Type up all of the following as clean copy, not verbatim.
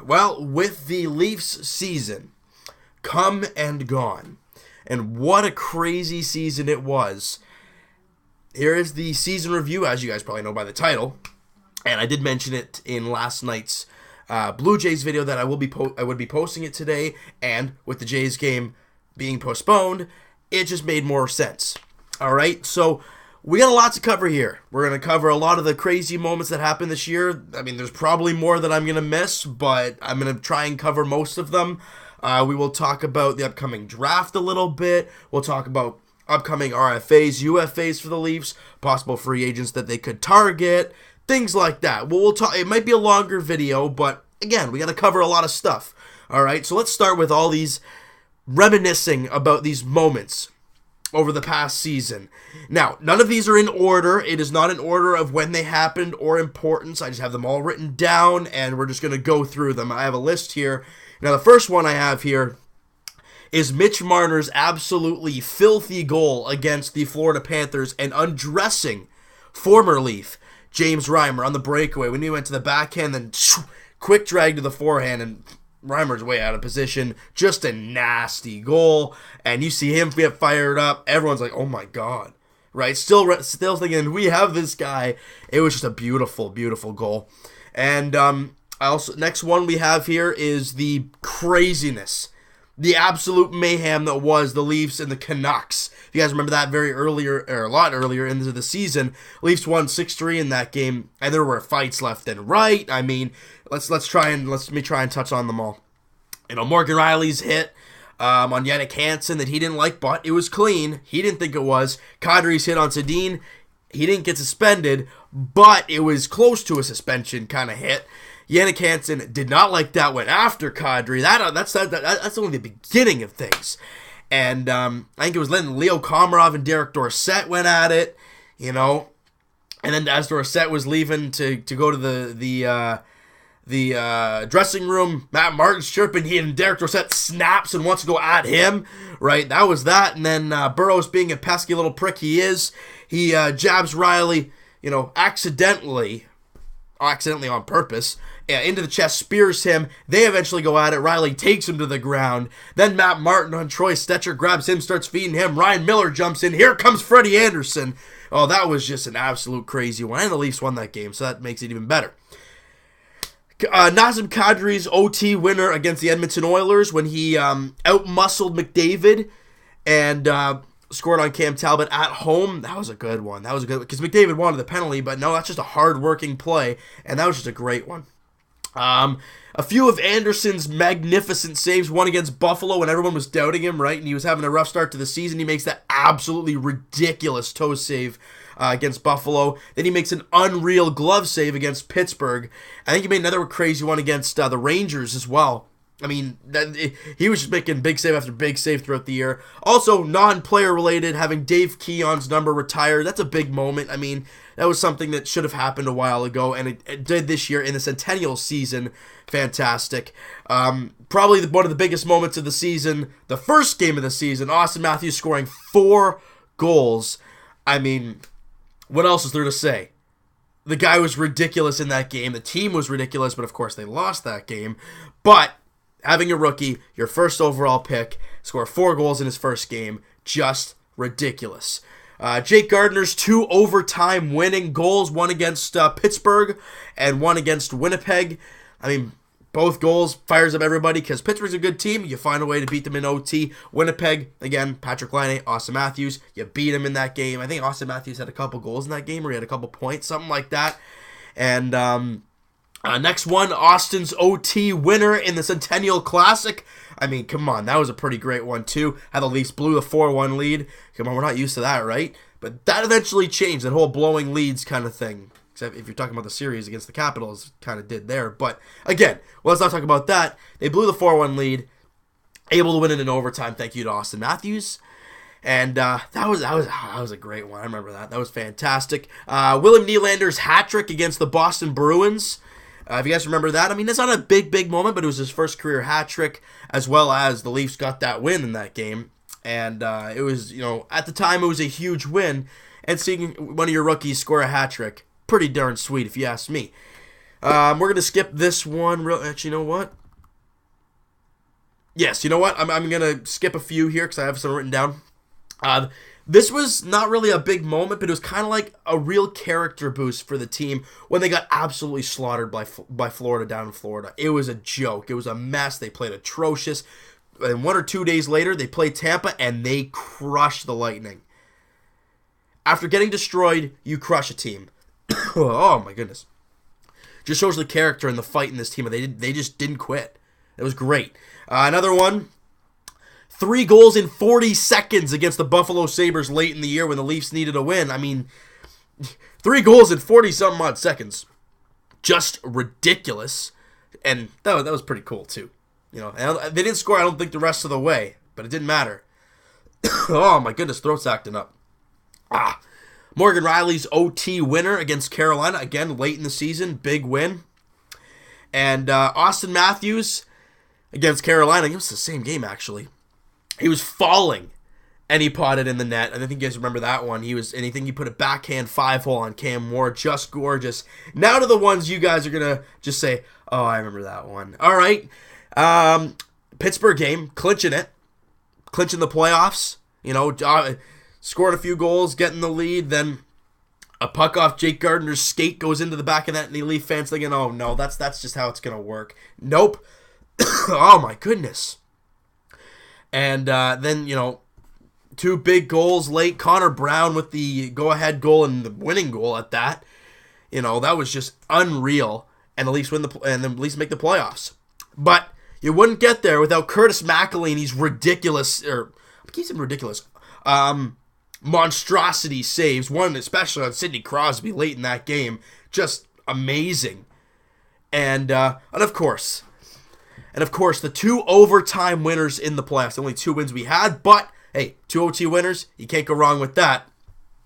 Well, with the Leafs season come and gone, and what a crazy season it was. Here is the season review, as you guys probably know by the title, and I did mention it in last night's Blue Jays video that I would be posting it today, and with the Jays game being postponed, it just made more sense. All right, so we got a lot to cover here. We're going to cover a lot of the crazy moments that happened this year. I mean, there's probably more that I'm going to miss, but I'm going to try and cover most of them. We will talk about the upcoming draft a little bit. We'll talk about upcoming RFAs, UFAs for the Leafs, possible free agents that they could target, things like that. We'll talk. It might be a longer video, but again, we got to cover a lot of stuff. All right, so let's start with all these reminiscing about these moments over the past season. Now, none of these are in order. It is not in order of when they happened or importance. I just have them all written down, and we're just going to go through them. I have a list here. Now, the first one I have here is Mitch Marner's absolutely filthy goal against the Florida Panthers and undressing former Leaf James Reimer on the breakaway when he went to the backhand, then quick drag to the forehand, and Reimer's way out of position. Just a nasty goal, and you see him get fired up. Everyone's like, oh my God, right? Still thinking, we have this guy. It was just a beautiful, beautiful goal. And next one we have here is the craziness, the absolute mayhem that was the Leafs and the Canucks. If you guys remember that a lot earlier into the season, Leafs won 6-3 in that game, and there were fights left and right. I mean, let me try and touch on them all. You know, Morgan Rielly's hit on Yannick Hansen that he didn't like, but it was clean. He didn't think it was. Kadri's hit on Sedin. He didn't get suspended, but it was close to a suspension kind of hit. Yannick Hansen did not like that, went after Kadri. That's only the beginning of things. And I think it was then Leo Komarov and Derek Dorsett went at it, you know. And then as Dorsett was leaving to go to the dressing room, Matt Martin's chirping, and Derek Dorsett snaps and wants to go at him, right? That was that. And then Burroughs, being a pesky little prick he is, he jabs Rielly, you know, accidentally on purpose, into the chest, spears him. They eventually go at it. Rielly takes him to the ground. Then Matt Martin on Troy Stecher grabs him, starts feeding him. Ryan Miller jumps in. Here comes Freddie Anderson. Oh, that was just an absolute crazy one. And the Leafs won that game, so that makes it even better. Nazem Kadri's OT winner against the Edmonton Oilers when he outmuscled McDavid and scored on Cam Talbot at home. That was a good one. Because McDavid wanted the penalty, but no, that's just a hard-working play, and that was just a great one. A few of Anderson's magnificent saves, one against Buffalo when everyone was doubting him, right, and he was having a rough start to the season. He makes that absolutely ridiculous toe save against Buffalo. Then he makes an unreal glove save against Pittsburgh. I think he made another crazy one against the Rangers as well. I mean, he was just making big save after big save throughout the year. Also, non-player related, having Dave Keon's number retired. That's a big moment. I mean, that was something that should have happened a while ago, and it did this year in the Centennial season. Fantastic. Probably one of the biggest moments of the season, the first game of the season, Austin Matthews scoring 4 goals. I mean, what else is there to say? The guy was ridiculous in that game. The team was ridiculous, but of course they lost that game. But having a rookie, your first overall pick, score 4 goals in his first game, just ridiculous. Jake Gardner's 2 overtime winning goals, one against Pittsburgh and one against Winnipeg. I mean, both goals fires up everybody because Pittsburgh's a good team. You find a way to beat them in OT. Winnipeg, again, Patrick Laine, Austin Matthews. You beat him in that game. I think Austin Matthews had a couple goals in that game, or he had a couple points, something like that. And next one, Austin's OT winner in the Centennial Classic. I mean, come on, that was a pretty great one, too. How the Leafs blew the 4-1 lead. Come on, we're not used to that, right? But that eventually changed, that whole blowing leads kind of thing. Except if you're talking about the series against the Capitals, kind of did there. But, again, let's not talk about that. They blew the 4-1 lead, able to win it in overtime, thank you to Austin Matthews. And that was a great one. I remember that. That was fantastic. William Nylander's hat trick against the Boston Bruins. If you guys remember that, I mean, it's not a big moment, but it was his first career hat trick, as well as the Leafs got that win in that game. And it was, you know, at the time, it was a huge win. And seeing one of your rookies score a hat trick, pretty darn sweet, if you ask me. We're going to skip this one. Actually, you know what? Yes, you know what? I'm going to skip a few here because I have some written down. This was not really a big moment, but it was kind of like a real character boost for the team when they got absolutely slaughtered by Florida down in Florida. It was a joke. It was a mess. They played atrocious. And 1 or 2 days later, they played Tampa, and they crushed the Lightning. After getting destroyed, you crush a team. Oh, my goodness. Just shows the character and the fight in this team. They just didn't quit. It was great. Another one. 3 goals in 40 seconds against the Buffalo Sabres late in the year when the Leafs needed a win. I mean, 3 goals in 40-something odd seconds. Just ridiculous. And that was pretty cool, too. You know, they didn't score, I don't think, the rest of the way. But it didn't matter. Oh, my goodness, throat's acting up. Morgan Riley's OT winner against Carolina. Again, late in the season, big win. And Austin Matthews against Carolina. It was the same game, actually. He was falling, and he potted in the net. I think you guys remember that one. He put a backhand 5-hole on Cam Moore. Just gorgeous. Now to the ones you guys are going to just say, oh, I remember that one. All right. Pittsburgh game, clinching the playoffs. You know, scoring a few goals, getting the lead, then a puck off Jake Gardner's skate goes into the back of that, and the Leaf fans thinking, oh, no, that's just how it's going to work. Nope. Oh, my goodness. And then, you know, 2 big goals late. Connor Brown with the go-ahead goal and the winning goal at that. You know, that was just unreal. And the Leafs make the playoffs. But you wouldn't get there without Curtis McElhinney's ridiculous monstrosity saves. One especially on Sidney Crosby late in that game. Just amazing. And of course, the 2 overtime winners in the playoffs. The only 2 wins we had, but hey, 2 OT winners, you can't go wrong with that.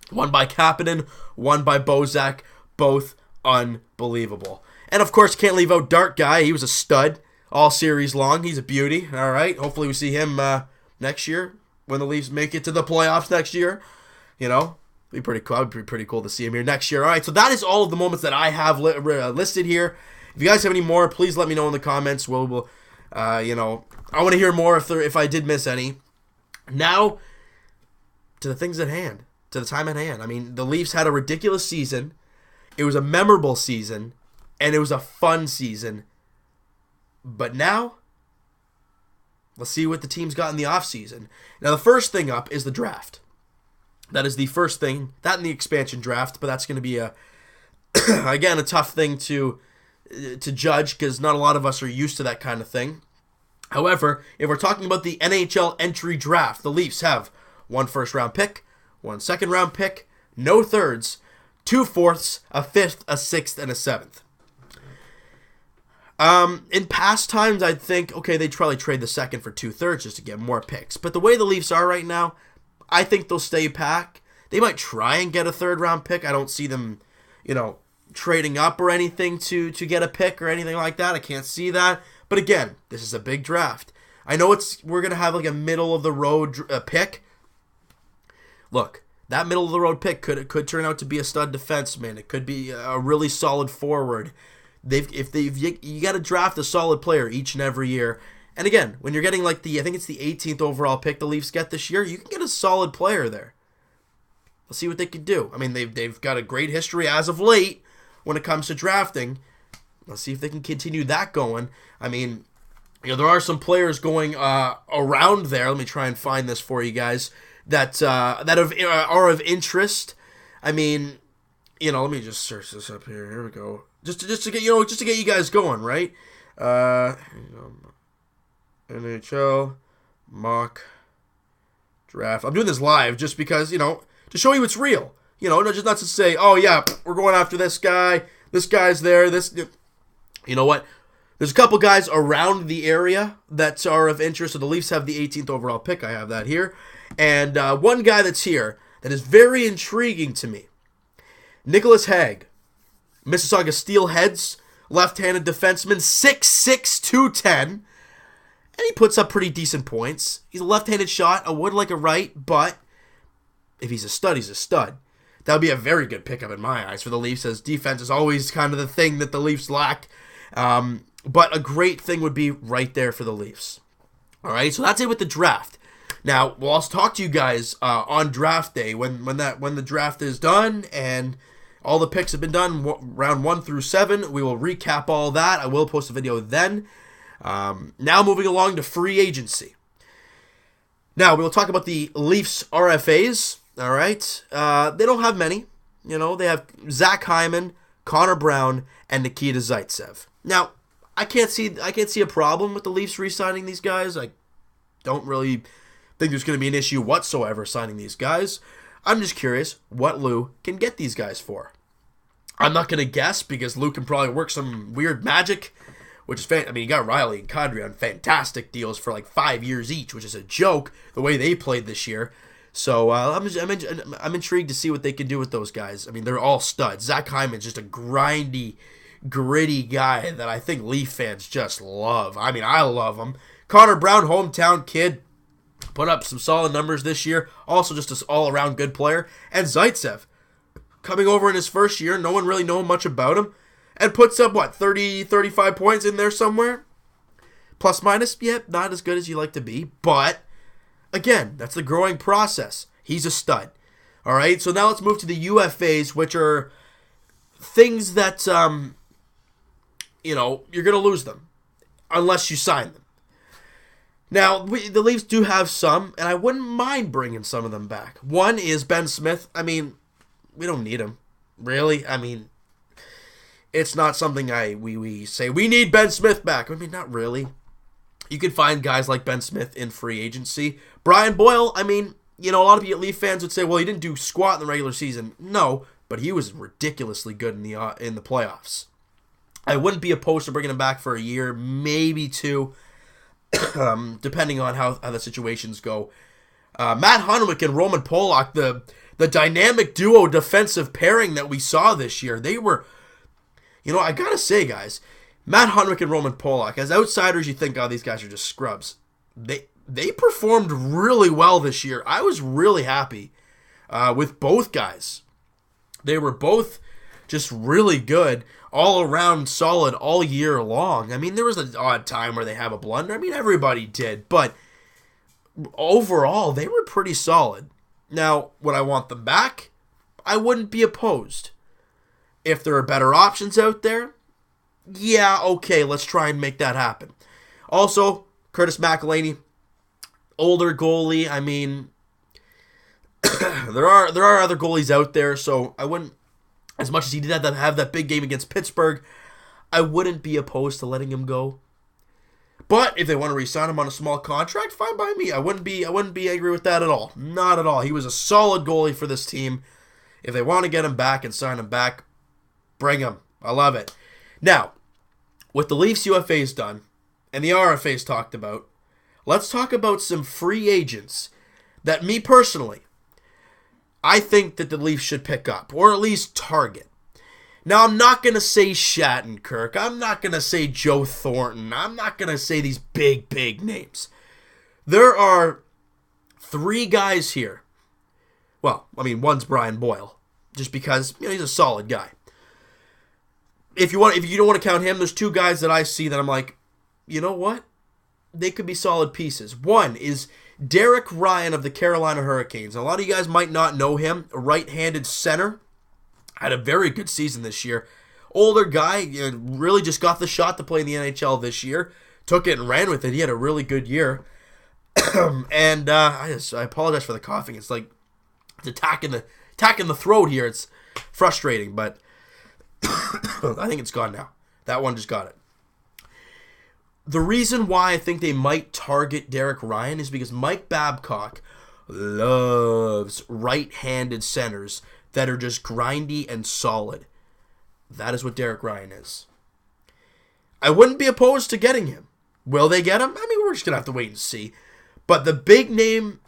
One by Kapanen, one by Bozak, both unbelievable. And of course, can't leave out Dart Guy. He was a stud all series long. He's a beauty. All right, hopefully we see him next year when the Leafs make it to the playoffs next year. You know, it'd be pretty cool. It'd be pretty cool to see him here next year. All right, so that is all of the moments that I have listed here. If you guys have any more, please let me know in the comments. We'll you know, I want to hear more if I did miss any. Now, to the things at hand, to the time at hand. I mean, the Leafs had a ridiculous season. It was a memorable season, and it was a fun season. But now, let's see what the team's got in the offseason. Now, the first thing up is the draft. That is the first thing. That and the expansion draft, but that's going to be again, a tough thing to judge because not a lot of us are used to that kind of thing. However, if we're talking about the NHL entry draft, the Leafs have 1 first-round pick, 1 second-round pick, no thirds, 2 fourths, a 5th, a 6th, and a 7th. In past times, I'd think, okay, they'd probably trade the second for 2 thirds just to get more picks. But the way the Leafs are right now, I think they'll stay pack. They might try and get a 3rd-round pick. I don't see them, you know, trading up or anything to get a pick or anything like that. I can't see that. But again, this is a big draft. I know we're going to have like a middle-of-the-road pick. Look, that middle-of-the-road pick could turn out to be a stud defenseman. It could be a really solid forward. You got to draft a solid player each and every year. And again, when you're getting like I think it's the 18th overall pick the Leafs get this year, you can get a solid player there. Let's see what they can do. I mean, they've got a great history as of late when it comes to drafting. Let's see if they can continue that going. I mean, you know, there are some players going around there. Let me try and find this for you guys that are of interest. I mean, you know, let me just search this up here. Here we go. Just to get you guys going, right? NHL mock draft. I'm doing this live just because, you know, to show you it's real. You know, not to say, oh yeah, we're going after this guy. This guy's there. You know what? There's a couple guys around the area that are of interest. So the Leafs have the 18th overall pick. I have that here. And one guy that's here that is very intriguing to me. Nicholas Hague. Mississauga Steelheads, left-handed defenseman, 6'6", 210. And he puts up pretty decent points. He's a left-handed shot. I would like a right, but if he's a stud, he's a stud. That would be a very good pickup in my eyes for the Leafs, as defense is always kind of the thing that the Leafs lack. But a great thing would be right there for the Leafs. All right, so that's it with the draft. Now, we'll also talk to you guys on draft day when the draft is done and all the picks have been done, round 1 through 7. We will recap all that. I will post a video then. Now moving along to free agency. Now, we will talk about the Leafs RFAs. All right, they don't have many. They have Zach Hyman, Connor Brown, and Nikita Zaitsev. Now, I can't see a problem with the Leafs re-signing these guys. I don't really think there's going to be an issue whatsoever signing these guys. I'm just curious what Lou can get these guys for. I'm not going to guess because Lou can probably work some weird magic, which is you got Riley and Kadri on fantastic deals for like 5 years each, which is a joke the way they played this year. So I'm intrigued to see what they can do with those guys. I mean, they're all studs. Zach Hyman's just a grindy, gritty guy that I think Leaf fans just love. I mean, I love him. Connor Brown, hometown kid, put up some solid numbers this year. Also just an all-around good player. And Zaitsev, coming over in his first year, no one really knowing much about him, and puts up, 30, 35 points in there somewhere? Plus, minus, not as good as you like to be, but again, that's the growing process. He's a stud. All right, so now let's move to the UFAs, which are things that, you're going to lose them unless you sign them. Now, the Leafs do have some, and I wouldn't mind bringing some of them back. One is Ben Smith. I mean, we don't need him, really. I mean, it's not something we say, we need Ben Smith back. I mean, not really. You can find guys like Ben Smith in free agency. Brian Boyle, I mean, a lot of Leaf fans would say, well, he didn't do squat in the regular season. No, but he was ridiculously good in the playoffs. I wouldn't be opposed to bringing him back for a year, maybe 2, depending on how the situations go. Matt Hunwick and Roman Polak, the dynamic duo defensive pairing that we saw this year, they were, I gotta say, guys, Matt Hunwick and Roman Polak, as outsiders, you think, these guys are just scrubs. They performed really well this year. I was really happy with both guys. They were both just really good, all around solid all year long. I mean, there was an odd time where they have a blunder. I mean, everybody did, but overall, they were pretty solid. Now, would I want them back? I wouldn't be opposed. If there are better options out there, yeah, okay, let's try and make that happen. Also, Curtis McElhinney, older goalie. I mean, there are other goalies out there, so I wouldn't, as much as he did have that big game against Pittsburgh, I wouldn't be opposed to letting him go. But if they want to re-sign him on a small contract, fine by me. I wouldn't be angry with that at all. Not at all. He was a solid goalie for this team. If they want to get him back and sign him back, bring him. I love it. Now, with the Leafs UFAs done and the RFAs talked about, let's talk about some free agents that me personally, I think that the Leafs should pick up, or at least target. Now, I'm not going to say Shattenkirk. I'm not going to say Joe Thornton. I'm not going to say these big names. There are 3 guys here. Well, I mean, one's Brian Boyle, just because he's a solid guy. If you don't want to count him, there's 2 guys that I see that I'm like, you know what? They could be solid pieces. One is Derek Ryan of the Carolina Hurricanes. A lot of you guys might not know him. A right-handed center. Had a very good season this year. Older guy, really just got the shot to play in the NHL this year. Took it and ran with it. He had a really good year. And I apologize for the coughing. It's like it's attacking the throat here. It's frustrating, but I think it's gone now. That one just got it. The reason why I think they might target Derek Ryan is because Mike Babcock loves right-handed centers that are just grindy and solid. That is what Derek Ryan is. I wouldn't be opposed to getting him. Will they get him? I mean, we're just going to have to wait and see. But the big name,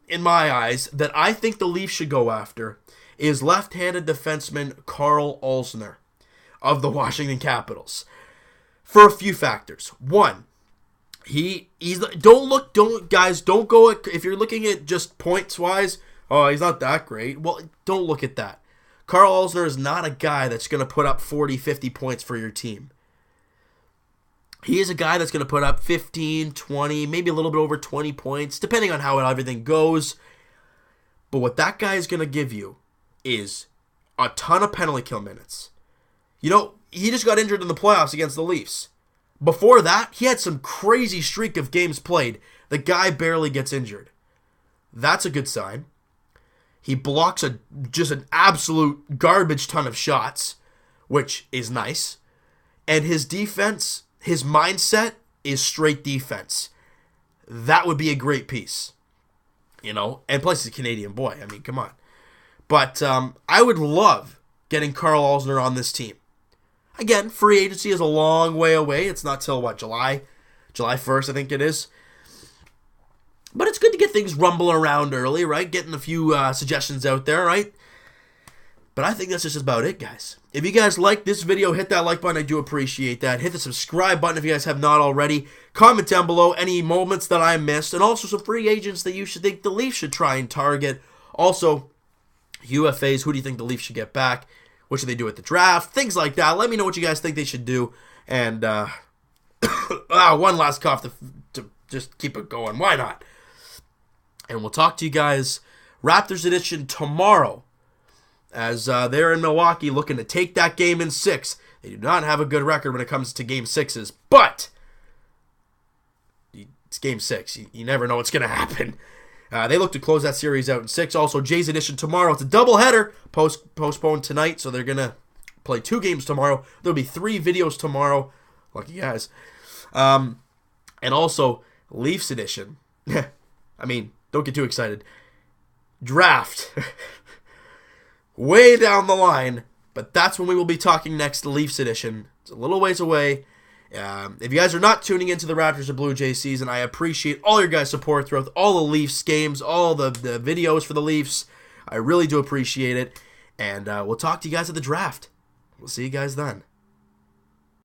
in my eyes, that I think the Leafs should go after is left-handed defenseman Carl Alsner of the Washington Capitals. For a few factors. One, don't go at, if you're looking at just points wise, oh, he's not that great. Well, don't look at that. Carl Alsner is not a guy that's going to put up 40, 50 points for your team. He is a guy that's going to put up 15, 20, maybe a little bit over 20 points, depending on how everything goes. But what that guy is going to give you is a ton of penalty kill minutes. You know, he just got injured in the playoffs against the Leafs. Before that, he had some crazy streak of games played. The guy barely gets injured. That's a good sign. He blocks just an absolute garbage ton of shots, which is nice. And his defense, his mindset is straight defense. That would be a great piece. You know, and plus he's a Canadian boy. I mean, come on. But I would love getting Carl Alsner on this team. Again, free agency is a long way away. It's not till, July 1st, I think it is. But it's good to get things rumbling around early, right? Getting a few suggestions out there, right? But I think that's just about it, guys. If you guys like this video, hit that like button. I do appreciate that. Hit the subscribe button if you guys have not already. Comment down below any moments that I missed. And also some free agents that you should think the Leafs should try and target. Also, UFAs, who do you think the Leafs should get back? What should they do at the draft? Things like that. Let me know what you guys think they should do. And one last cough to just keep it going. Why not? And we'll talk to you guys Raptors edition tomorrow, as they're in Milwaukee looking to take that game in 6. They do not have a good record when it comes to game 6s, but it's game 6. You never know what's going to happen. They look to close that series out in 6. Also, Jays edition tomorrow. It's a doubleheader, postponed tonight, so they're going to play 2 games tomorrow. There'll be 3 videos tomorrow. Lucky guys. And also, Leafs edition. I mean, don't get too excited. Draft. Way down the line, but that's when we will be talking next, Leafs edition. It's a little ways away. If you guys are not tuning into the Raptors or Blue Jays season, I appreciate all your guys' support throughout all the Leafs games, all the videos for the Leafs. I really do appreciate it. And we'll talk to you guys at the draft. We'll see you guys then.